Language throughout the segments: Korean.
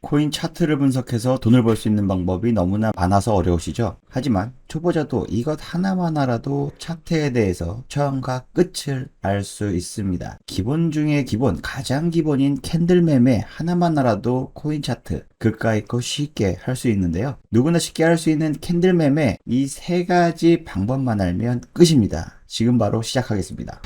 코인 차트를 분석해서 돈을 벌 수 있는 방법이 너무나 많아서 어려우시죠? 하지만 초보자도 이것 하나만 알아도 차트에 대해서 처음과 끝을 알 수 있습니다. 기본 중에 기본, 가장 기본인 캔들 매매 하나만 알아도 코인 차트 그까이 거 쉽게 할 수 있는데요. 누구나 쉽게 할 수 있는 캔들 매매 이 세 가지 방법만 알면 끝입니다. 지금 바로 시작하겠습니다.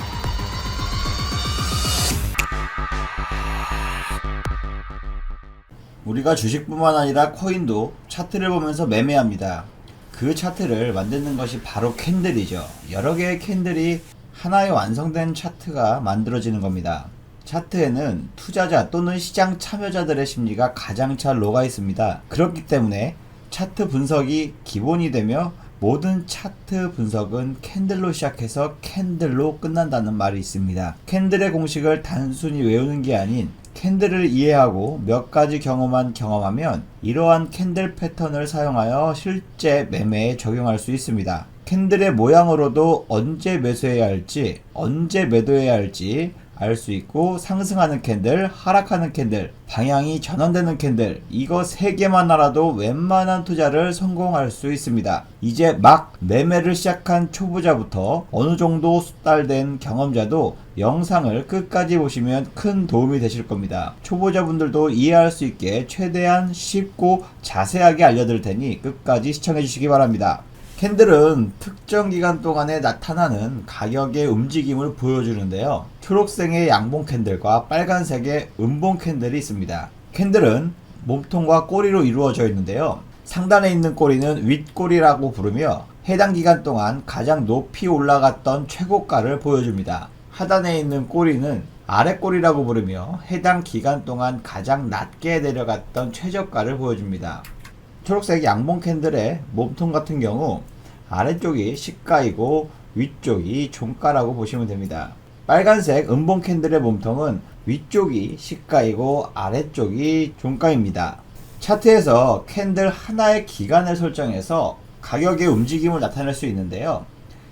우리가 주식뿐만 아니라 코인도 차트를 보면서 매매합니다. 그 차트를 만드는 것이 바로 캔들이죠. 여러 개의 캔들이 하나의 완성된 차트가 만들어지는 겁니다. 차트에는 투자자 또는 시장 참여자들의 심리가 가장 잘 녹아 있습니다. 그렇기 때문에 차트 분석이 기본이 되며 모든 차트 분석은 캔들로 시작해서 캔들로 끝난다는 말이 있습니다. 캔들의 공식을 단순히 외우는 게 아닌 캔들을 이해하고 몇 가지 경험하면 이러한 캔들 패턴을 사용하여 실제 매매에 적용할 수 있습니다. 캔들의 모양으로도 언제 매수해야 할지, 언제 매도해야 할지 알 수 있고, 상승하는 캔들, 하락하는 캔들, 방향이 전환되는 캔들, 이거 3개만 알아도 웬만한 투자를 성공할 수 있습니다. 이제 막 매매를 시작한 초보자부터 어느 정도 숙달된 경험자도 영상을 끝까지 보시면 큰 도움이 되실 겁니다. 초보자분들도 이해할 수 있게 최대한 쉽고 자세하게 알려드릴 테니 끝까지 시청해 주시기 바랍니다. 캔들은 특정 기간 동안에 나타나는 가격의 움직임을 보여주는데요. 초록색의 양봉 캔들과 빨간색의 음봉 캔들이 있습니다. 캔들은 몸통과 꼬리로 이루어져 있는데요. 상단에 있는 꼬리는 윗꼬리라고 부르며 해당 기간 동안 가장 높이 올라갔던 최고가를 보여줍니다. 하단에 있는 꼬리는 아랫꼬리라고 부르며 해당 기간 동안 가장 낮게 내려갔던 최저가를 보여줍니다. 초록색 양봉 캔들의 몸통 같은 경우 아래쪽이 시가이고 위쪽이 종가라고 보시면 됩니다. 빨간색 음봉 캔들의 몸통은 위쪽이 시가이고 아래쪽이 종가입니다. 차트에서 캔들 하나의 기간을 설정해서 가격의 움직임을 나타낼 수 있는데요.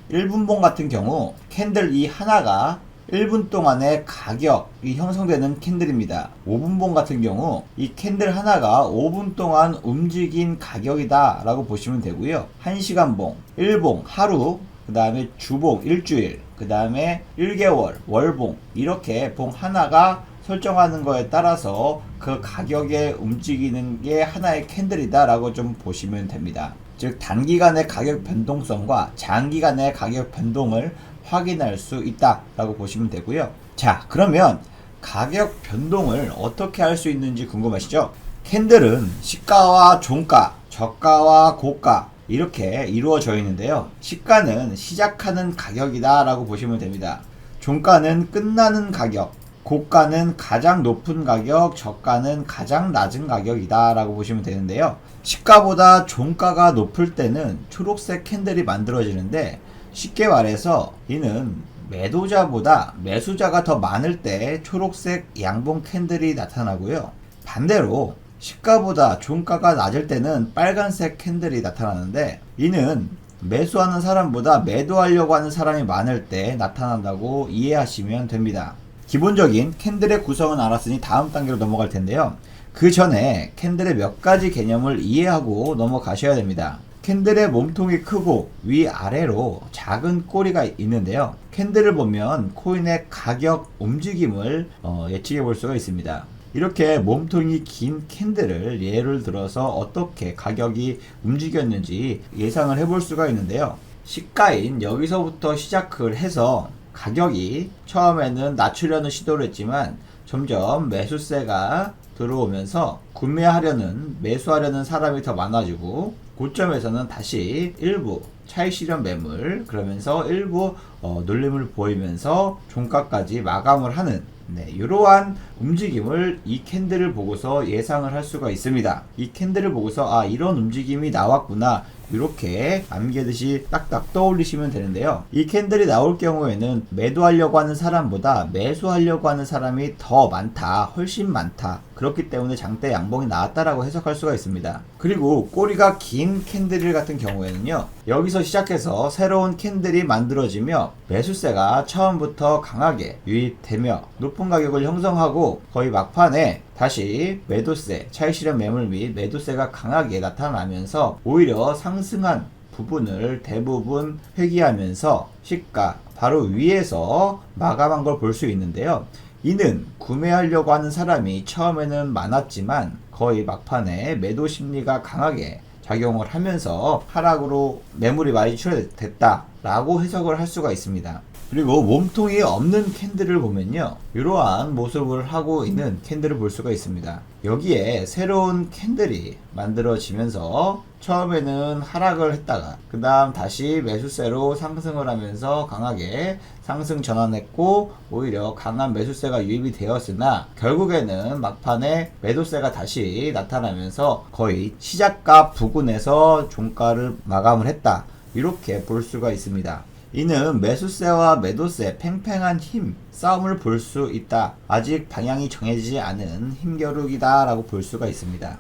1분봉 같은 경우 캔들 이 하나가 1분 동안의 가격이 형성되는 캔들입니다. 5분봉 같은 경우 이 캔들 하나가 5분 동안 움직인 가격이다 라고 보시면 되고요. 1시간봉, 1봉, 하루, 그 다음에 주봉, 일주일, 그 다음에 1개월, 월봉, 이렇게 봉 하나가 설정하는 거에 따라서 그 가격에 움직이는 게 하나의 캔들이다 라고 좀 보시면 됩니다. 즉 단기간의 가격 변동성과 장기간의 가격 변동을 확인할 수 있다라고 보시면 되고요. 자, 그러면 가격 변동을 어떻게 할 수 있는지 궁금하시죠? 캔들은 시가와 종가, 저가와 고가 이렇게 이루어져 있는데요. 시가는 시작하는 가격이다 라고 보시면 됩니다. 종가는 끝나는 가격, 고가는 가장 높은 가격, 저가는 가장 낮은 가격이다 라고 보시면 되는데요. 시가보다 종가가 높을 때는 초록색 캔들이 만들어지는데, 쉽게 말해서 이는 매도자보다 매수자가 더 많을 때 초록색 양봉 캔들이 나타나고요. 반대로 시가보다 종가가 낮을 때는 빨간색 캔들이 나타나는데, 이는 매수하는 사람보다 매도하려고 하는 사람이 많을 때 나타난다고 이해하시면 됩니다. 기본적인 캔들의 구성은 알았으니 다음 단계로 넘어갈 텐데요. 그 전에 캔들의 몇 가지 개념을 이해하고 넘어가셔야 됩니다. 캔들의 몸통이 크고 위아래로 작은 꼬리가 있는데요. 캔들을 보면 코인의 가격 움직임을 예측해 볼 수가 있습니다. 이렇게 몸통이 긴 캔들을 예를 들어서 어떻게 가격이 움직였는지 예상을 해볼 수가 있는데요. 시가인 여기서부터 시작을 해서 가격이 처음에는 낮추려는 시도를 했지만 점점 매수세가 들어오면서 구매하려는 매수하려는 사람이 더 많아지고, 고점에서는 다시 일부 차익 실현 매물, 그러면서 일부 눌림을 보이면서 종가까지 마감을 하는 이러한 움직임을 이 캔들을 보고서 예상을 할 수가 있습니다. 이 캔들을 보고서 이런 움직임이 나왔구나, 이렇게 암기듯이 딱딱 떠올리시면 되는데요. 이 캔들이 나올 경우에는 매도하려고 하는 사람보다 매수하려고 하는 사람이 더 많다, 훨씬 많다, 그렇기 때문에 장대 양봉이 나왔다라고 해석할 수가 있습니다. 그리고 꼬리가 긴 캔들 같은 경우에는요, 여기서 시작해서 새로운 캔들이 만들어지며 매수세가 처음부터 강하게 유입되며 높은 가격을 형성하고 나타나고 거의 막판에 다시 매도세, 차익 실현 매물 및 매도세가 강하게 나타나면서 오히려 상승한 부분을 대부분 회귀하면서 시가 바로 위에서 마감한 걸 볼 수 있는데요. 이는 구매하려고 하는 사람이 처음에는 많았지만 거의 막판에 매도 심리가 강하게 작용을 하면서 하락으로 매물이 많이 출현됐다라고 해석을 할 수가 있습니다. 그리고 몸통이 없는 캔들을 보면요, 이러한 모습을 하고 있는 캔들을 볼 수가 있습니다. 여기에 새로운 캔들이 만들어지면서 처음에는 하락을 했다가 그 다음 다시 매수세로 상승을 하면서 강하게 상승 전환했고 오히려 강한 매수세가 유입이 되었으나 결국에는 막판에 매도세가 다시 나타나면서 거의 시작가 부근에서 종가를 마감을 했다, 이렇게 볼 수가 있습니다. 이는 매수세와 매도세 팽팽한 힘 싸움을 볼 수 있다, 아직 방향이 정해지지 않은 힘겨루기다 라고 볼 수가 있습니다.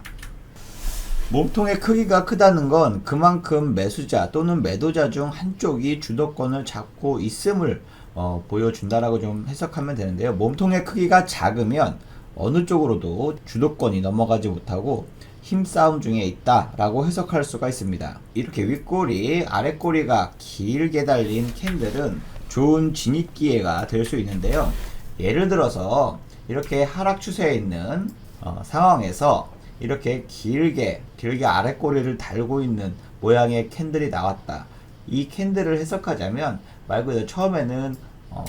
몸통의 크기가 크다는 건 그만큼 매수자 또는 매도자 중 한쪽이 주도권을 잡고 있음을 보여준다라고 좀 해석하면 되는데요. 몸통의 크기가 작으면 어느 쪽으로도 주도권이 넘어가지 못하고 힘싸움 중에 있다 라고 해석할 수가 있습니다. 이렇게 윗꼬리 아랫꼬리가 길게 달린 캔들은 좋은 진입 기회가 될 수 있는데요. 예를 들어서 이렇게 하락 추세에 있는 상황에서 이렇게 길게 아랫꼬리를 달고 있는 모양의 캔들이 나왔다. 이 캔들을 해석하자면 말 그대로 처음에는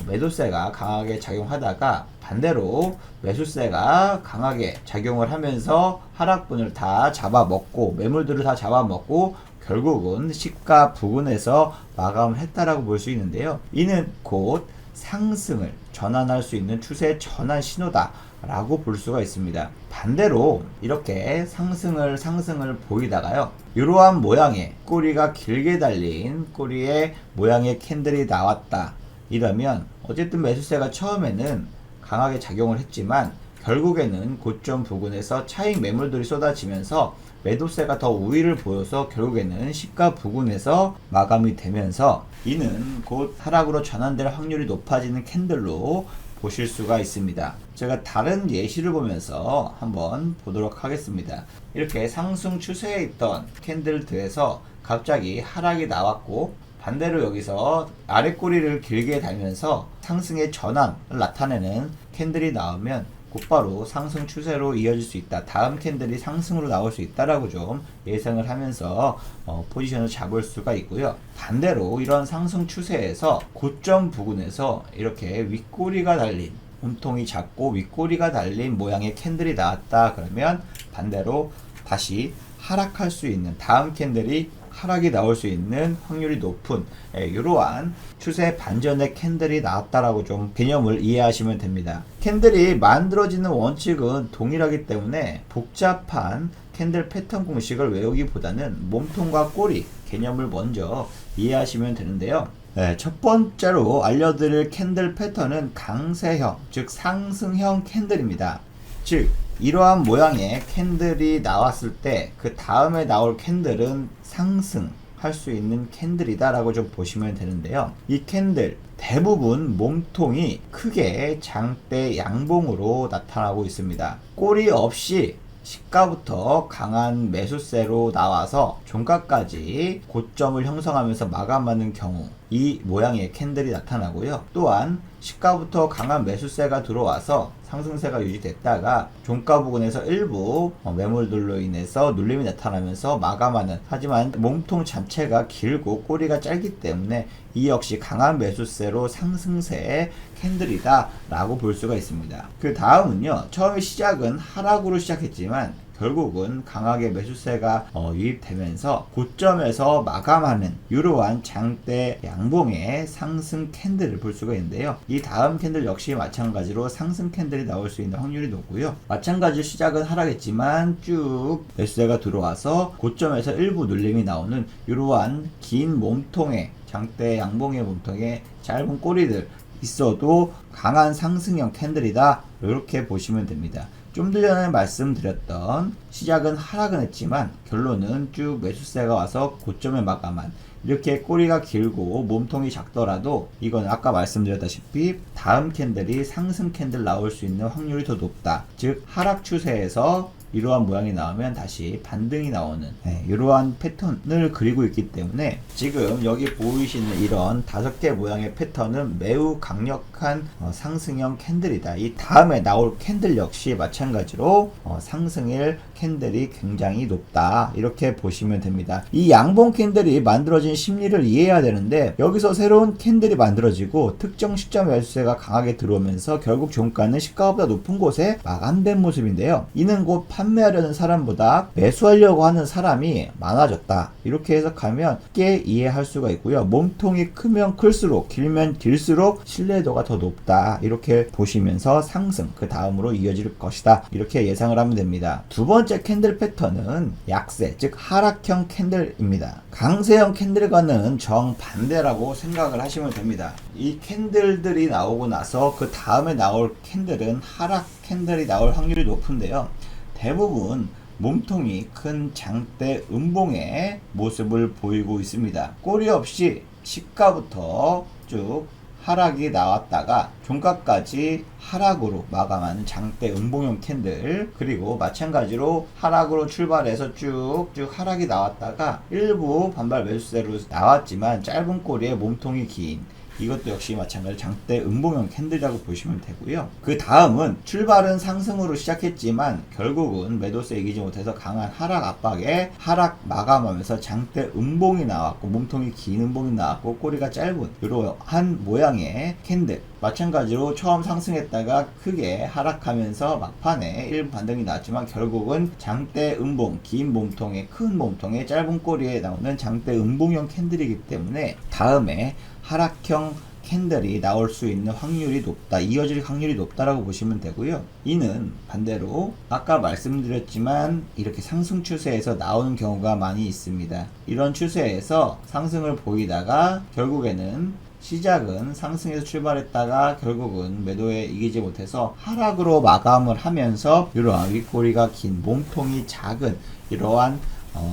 매도세가 강하게 작용하다가 반대로 매수세가 강하게 작용을 하면서 하락분을 다 잡아먹고 매물들을 다 잡아먹고 결국은 시가 부근에서 마감을 했다라고 볼 수 있는데요. 이는 곧 상승을 전환할 수 있는 추세 전환 신호다 라고 볼 수가 있습니다. 반대로 이렇게 상승을 보이다가요, 이러한 모양의 꼬리가 길게 달린 꼬리의 모양의 캔들이 나왔다, 이러면 어쨌든 매수세가 처음에는 강하게 작용을 했지만 결국에는 고점 부근에서 차익 매물들이 쏟아지면서 매도세가 더 우위를 보여서 결국에는 시가 부근에서 마감이 되면서 이는 곧 하락으로 전환될 확률이 높아지는 캔들로 보실 수가 있습니다. 제가 다른 예시를 보면서 한번 보도록 하겠습니다. 이렇게 상승 추세에 있던 캔들들에서 갑자기 하락이 나왔고 반대로 여기서 아랫꼬리를 길게 달면서 상승의 전환을 나타내는 캔들이 나오면 곧바로 상승 추세로 이어질 수 있다, 다음 캔들이 상승으로 나올 수 있다라고 좀 예상을 하면서 포지션을 잡을 수가 있고요. 반대로 이런 상승 추세에서 고점 부근에서 이렇게 윗꼬리가 달린, 몸통이 작고 윗꼬리가 달린 모양의 캔들이 나왔다 그러면 반대로 다시 하락할 수 있는, 다음 캔들이 하락이 나올 수 있는 확률이 높은 이러한 추세 반전의 캔들이 나왔다라고 좀 개념을 이해하시면 됩니다. 캔들이 만들어지는 원칙은 동일하기 때문에 복잡한 캔들 패턴 공식을 외우기보다는 몸통과 꼬리 개념을 먼저 이해하시면 되는데요. 첫 번째로 알려드릴 캔들 패턴은 강세형, 즉 상승형 캔들입니다. 즉 이러한 모양의 캔들이 나왔을 때 그 다음에 나올 캔들은 상승할 수 있는 캔들이다 라고 좀 보시면 되는데요. 이 캔들 대부분 몸통이 크게 장대 양봉으로 나타나고 있습니다. 꼬리 없이 시가부터 강한 매수세로 나와서 종가까지 고점을 형성하면서 마감하는 경우 이 모양의 캔들이 나타나고요. 또한 시가부터 강한 매수세가 들어와서 상승세가 유지됐다가 종가 부근에서 일부 매물들로 인해서 눌림이 나타나면서 마감하는, 하지만 몸통 자체가 길고 꼬리가 짧기 때문에 이 역시 강한 매수세로 상승세의 캔들이다 라고 볼 수가 있습니다. 그 다음은요, 처음에 시작은 하락으로 시작했지만 결국은 강하게 매수세가 유입되면서 고점에서 마감하는 이러한 장대 양봉의 상승 캔들을 볼 수가 있는데요. 이 다음 캔들 역시 마찬가지로 상승 캔들이 나올 수 있는 확률이 높고요. 마찬가지로 시작은 하락했지만 쭉 매수세가 들어와서 고점에서 일부 눌림이 나오는 이러한 긴 몸통의 장대 양봉의 몸통의 짧은 꼬리들 있어도 강한 상승형 캔들이다, 이렇게 보시면 됩니다. 좀 더 전에 말씀드렸던 시작은 하락은 했지만 결론은 쭉 매수세가 와서 고점에 마감한, 이렇게 꼬리가 길고 몸통이 작더라도 이건 아까 말씀드렸다시피 다음 캔들이 상승 캔들 나올 수 있는 확률이 더 높다. 즉 하락 추세에서 이러한 모양이 나오면 다시 반등이 나오는 이러한 패턴을 그리고 있기 때문에 지금 여기 보이시는 이런 5개 모양의 패턴은 매우 강력한 상승형 캔들이다. 이 다음에 나올 캔들 역시 마찬가지로 상승일 캔들이 굉장히 높다. 이렇게 보시면 됩니다. 이 양봉 캔들이 만들어진 심리를 이해해야 되는데 여기서 새로운 캔들이 만들어지고 특정 시점 매수세가 강하게 들어오면서 결국 종가는 시가보다 높은 곳에 마감된 모습인데요. 이는 곧 판매하려는 사람보다 매수하려고 하는 사람이 많아졌다. 이렇게 해석하면 쉽게 이해할 수가 있고요. 몸통이 크면 클수록 길면 길수록 신뢰도가 더 높다. 이렇게 보시면서 상승 그 다음으로 이어질 것이다. 이렇게 예상을 하면 됩니다. 두 번째 캔들 패턴은 약세 즉 하락형 캔들입니다. 강세형 캔들과는 정반대라고 생각을 하시면 됩니다. 이 캔들들이 나오고 나서 그 다음에 나올 캔들은 하락 캔들이 나올 확률이 높은데요. 대부분 몸통이 큰 장대 음봉의 모습을 보이고 있습니다. 꼬리 없이 시가부터 쭉 하락이 나왔다가 종가까지 하락으로 마감하는 장대 음봉형 캔들, 그리고 마찬가지로 하락으로 출발해서 쭉쭉 하락이 나왔다가 일부 반발 매수세로 나왔지만 짧은 꼬리에 몸통이 긴, 이것도 역시 마찬가지로 장대 음봉형 캔들이라고 보시면 되고요. 그 다음은 출발은 상승으로 시작했지만 결국은 매도세 이기지 못해서 강한 하락 압박에 하락 마감하면서 장대 음봉이 나왔고 몸통이 긴 음봉이 나왔고 꼬리가 짧은 이러한 모양의 캔들, 마찬가지로 처음 상승했다가 크게 하락하면서 막판에 일부 반등이 나왔지만 결국은 장대 음봉, 긴 몸통에 큰 몸통에 짧은 꼬리에 나오는 장대 음봉형 캔들이기 때문에 다음에 하락형 캔들이 나올 수 있는 확률이 높다, 이어질 확률이 높다라고 보시면 되고요. 이는 반대로 아까 말씀드렸지만 이렇게 상승 추세에서 나오는 경우가 많이 있습니다. 이런 추세에서 상승을 보이다가 결국에는 시작은 상승에서 출발했다가 결국은 매도에 이기지 못해서 하락으로 마감을 하면서 이러한 윗꼬리가 긴 몸통이 작은 이러한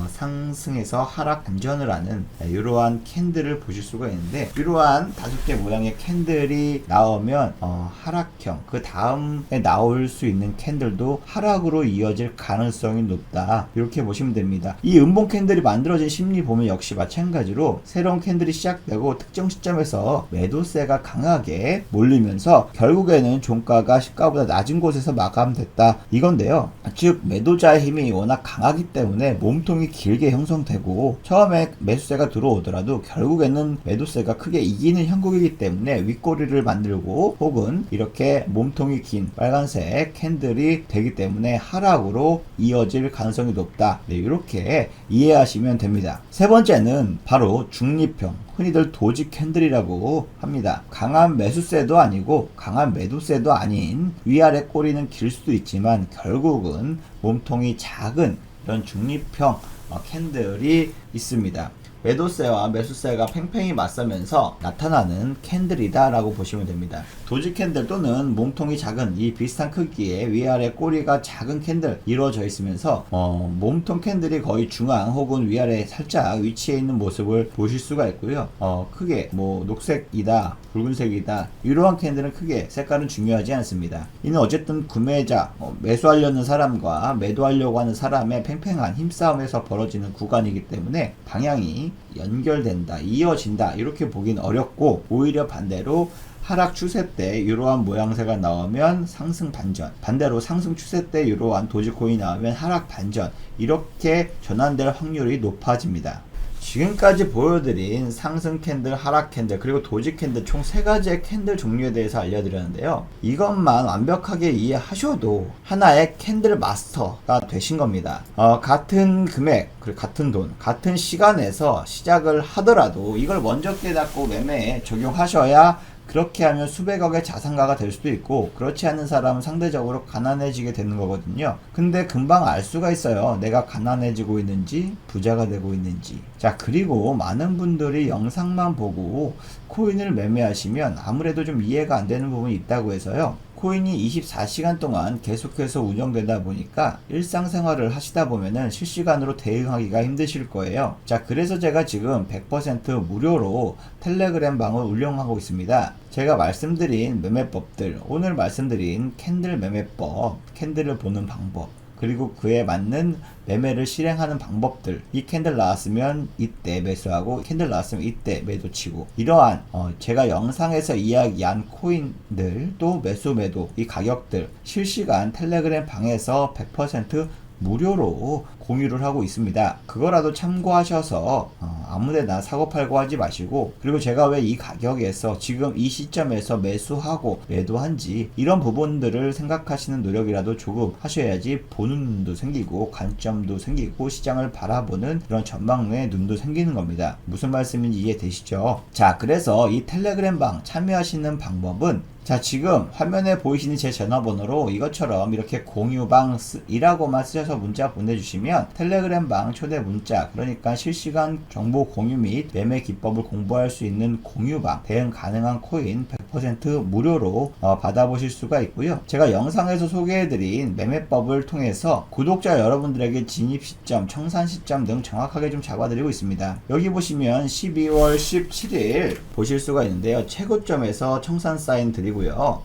상승에서 하락 반전을 하는 이러한 캔들을 보실 수가 있는데, 이러한 5개 모양의 캔들이 나오면 하락형 그 다음에 나올 수 있는 캔들도 하락으로 이어질 가능성이 높다. 이렇게 보시면 됩니다. 이 음봉 캔들이 만들어진 심리 보면 역시 마찬가지로 새로운 캔들이 시작되고 특정 시점에서 매도세가 강하게 몰리면서 결국에는 종가가 시가보다 낮은 곳에서 마감됐다 이건데요. 즉 매도자의 힘이 워낙 강하기 때문에 몸통이 길게 형성되고 처음에 매수세가 들어오더라도 결국에는 매도세가 크게 이기는 형국이기 때문에 윗꼬리를 만들고 혹은 이렇게 몸통이 긴 빨간색 캔들이 되기 때문에 하락으로 이어질 가능성이 높다. 네, 이렇게 이해하시면 됩니다. 세 번째는 바로 중립형, 흔히들 도지 캔들이라고 합니다. 강한 매수세도 아니고 강한 매도세도 아닌 위아래 꼬리는 길 수도 있지만 결국은 몸통이 작은 이런 중립형 캔들이 있습니다. 매도세와 매수세가 팽팽히 맞서면서 나타나는 캔들이다 라고 보시면 됩니다. 도지 캔들 또는 몸통이 작은 이 비슷한 크기의 위아래 꼬리가 작은 캔들 이루어져 있으면서 몸통 캔들이 거의 중앙 혹은 위아래 살짝 위치해 있는 모습을 보실 수가 있고요. 크게 녹색이다 붉은색이다 이러한 캔들은 크게 색깔은 중요하지 않습니다. 이는 어쨌든 구매자 매수하려는 사람과 매도하려고 하는 사람의 팽팽한 힘싸움에서 벌어지는 구간이기 때문에 방향이 연결된다, 이어진다 이렇게 보긴 어렵고, 오히려 반대로 하락 추세 때 이러한 모양새가 나오면 상승 반전, 반대로 상승 추세 때 이러한 도지코인이 나오면 하락 반전, 이렇게 전환될 확률이 높아집니다. 지금까지 보여드린 상승 캔들, 하락 캔들, 그리고 도지 캔들 총 3가지의 캔들 종류에 대해서 알려드렸는데요. 이것만 완벽하게 이해하셔도 하나의 캔들 마스터가 되신 겁니다. 같은 금액, 그리고 같은 돈, 같은 시간에서 시작을 하더라도 이걸 먼저 깨닫고 매매에 적용하셔야, 그렇게 하면 수백억의 자산가가 될 수도 있고, 그렇지 않은 사람은 상대적으로 가난해지게 되는 거거든요. 근데 금방 알 수가 있어요. 내가 가난해지고 있는지 부자가 되고 있는지. 자, 그리고 많은 분들이 영상만 보고 코인을 매매하시면 아무래도 좀 이해가 안 되는 부분이 있다고 해서요, 코인이 24시간 동안 계속해서 운영되다 보니까 일상생활을 하시다 보면은 실시간으로 대응하기가 힘드실 거예요. 자, 그래서 제가 지금 100% 무료로 텔레그램 방을 운영하고 있습니다. 제가 말씀드린 매매법들, 오늘 말씀드린 캔들 매매법, 캔들을 보는 방법, 그리고 그에 맞는 매매를 실행하는 방법들, 이 캔들 나왔으면 이때 매수하고 캔들 나왔으면 이때 매도 치고, 이러한 제가 영상에서 이야기한 코인들, 또 매수 매도 이 가격들 실시간 텔레그램 방에서 100% 무료로 공유를 하고 있습니다. 그거라도 참고하셔서 아무데나 사고팔고 하지 마시고, 그리고 제가 왜 이 가격에서 지금 이 시점에서 매수하고 매도한지 이런 부분들을 생각하시는 노력이라도 조금 하셔야지 보는 눈도 생기고 관점도 생기고 시장을 바라보는 그런 전망의 눈도 생기는 겁니다. 무슨 말씀인지 이해되시죠? 자, 그래서 이 텔레그램 방 참여하시는 방법은, 자, 지금 화면에 보이시는 제 전화번호로 이것처럼 이렇게 공유방이라고만 쓰셔서 문자 보내주시면 텔레그램 방 초대 문자, 그러니까 실시간 정보 공유 및 매매 기법을 공부할 수 있는 공유방, 대응 가능한 코인 100% 무료로 받아보실 수가 있고요. 제가 영상에서 소개해드린 매매법을 통해서 구독자 여러분들에게 진입 시점, 청산 시점 등 정확하게 좀 잡아드리고 있습니다. 여기 보시면 12월 17일 보실 수가 있는데요. 최고점에서 청산 사인 드리고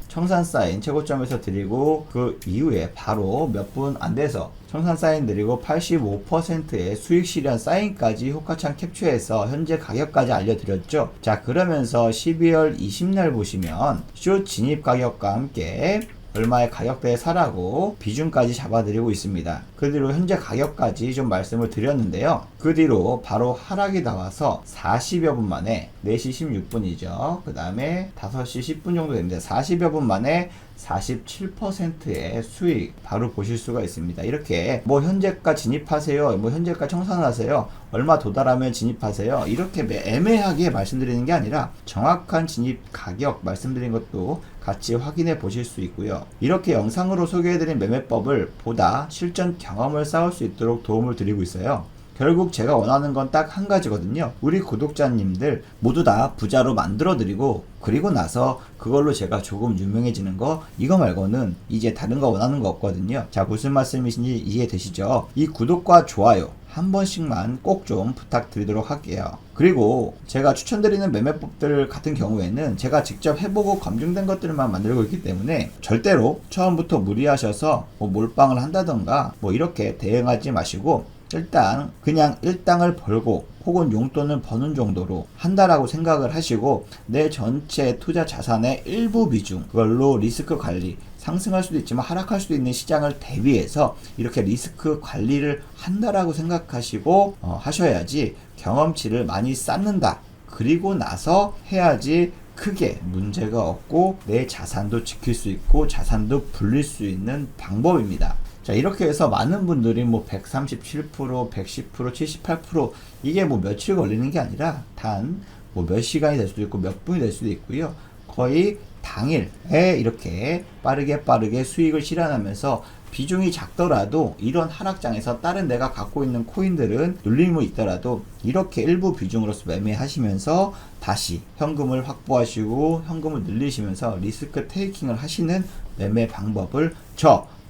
청산 사인 최고점에서 드리고 그 이후에 바로 몇 분 안 돼서 청산 사인 드리고 85%의 수익 실현 사인까지 호가창 캡처해서 현재 가격까지 알려드렸죠. 자, 그러면서 12월 20날 보시면 숏 진입 가격과 함께 얼마의 가격대에 사라고 비중까지 잡아드리고 있습니다. 그 뒤로 현재 가격까지 좀 말씀을 드렸는데요. 그 뒤로 바로 하락이 나와서 40여 분 만에 4시 16분이죠. 그 다음에 5시 10분 정도 됩니다. 40여 분 만에 47%의 수익 바로 보실 수가 있습니다. 이렇게 뭐 현재가 진입하세요, 뭐 현재가 청산하세요, 얼마 도달하면 진입하세요, 이렇게 애매하게 말씀드리는 게 아니라 정확한 진입 가격 말씀드린 것도 같이 확인해 보실 수 있고요. 이렇게 영상으로 소개해드린 매매법을 보다 실전 경험을 쌓을 수 있도록 도움을 드리고 있어요. 결국 제가 원하는 건 딱 한 가지거든요. 우리 구독자님들 모두 다 부자로 만들어 드리고, 그리고 나서 그걸로 제가 조금 유명해지는 거, 이거 말고는 이제 다른 거 원하는 거 없거든요. 자, 무슨 말씀이신지 이해되시죠? 이 구독과 좋아요 한 번씩만 꼭 좀 부탁드리도록 할게요. 그리고 제가 추천드리는 매매법들 같은 경우에는 제가 직접 해보고 검증된 것들만 만들고 있기 때문에 절대로 처음부터 무리하셔서 뭐 몰빵을 한다던가 뭐 이렇게 대응하지 마시고, 일단 그냥 일당을 벌고 혹은 용돈을 버는 정도로 한다라고 생각을 하시고, 내 전체 투자 자산의 일부 비중, 그걸로 리스크 관리, 상승할 수도 있지만 하락할 수도 있는 시장을 대비해서 이렇게 리스크 관리를 한다라고 생각하시고 하셔야지 경험치를 많이 쌓는다, 그리고 나서 해야지 크게 문제가 없고 내 자산도 지킬 수 있고 자산도 불릴 수 있는 방법입니다. 자, 이렇게 해서 많은 분들이 뭐 137%, 110%, 78% 이게 뭐 며칠 걸리는 게 아니라 단 뭐 몇 시간이 될 수도 있고 몇 분이 될 수도 있고요. 거의 당일에 이렇게 빠르게 수익을 실현하면서 비중이 작더라도 이런 하락장에서 다른 내가 갖고 있는 코인들은 눌림이 있더라도 이렇게 일부 비중으로서 매매하시면서 다시 현금을 확보하시고 현금을 늘리시면서 리스크 테이킹을 하시는 매매 방법을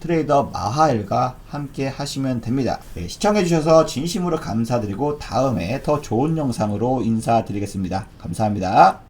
트레이더 마하엘과 함께 하시면 됩니다. 네, 시청해주셔서 진심으로 감사드리고 다음에 더 좋은 영상으로 인사드리겠습니다. 감사합니다.